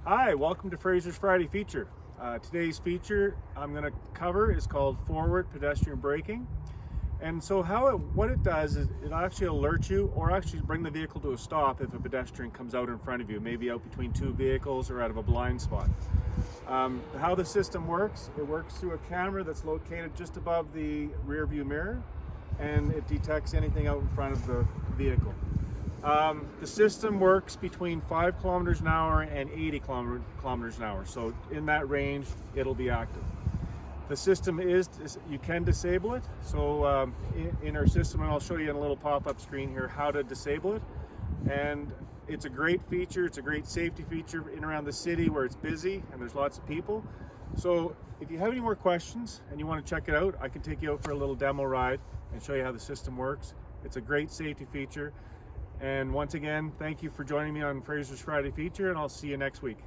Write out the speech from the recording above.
Hi, welcome to Fraser's Friday Feature. Today's feature I'm going to cover is called Forward Pedestrian Braking. And so what it does is it actually alerts you or actually bring the vehicle to a stop if a pedestrian comes out in front of you, maybe out between two vehicles or out of a blind spot. How the system works, it works through a camera that's located just above the rear view mirror, and it detects anything out in front of the vehicle. The system works between 5 kilometers an hour and 80 kilometers an hour. So in that range, it'll be active. The system you can disable it. So in our system, and I'll show you in a little pop-up screen here how to disable it. And it's a great feature. It's a great safety feature in around the city where it's busy and there's lots of people. So if you have any more questions and you want to check it out, I can take you out for a little demo ride and show you how the system works. It's a great safety feature. And once again, thank you for joining me on Fraser's Friday Feature, and I'll see you next week.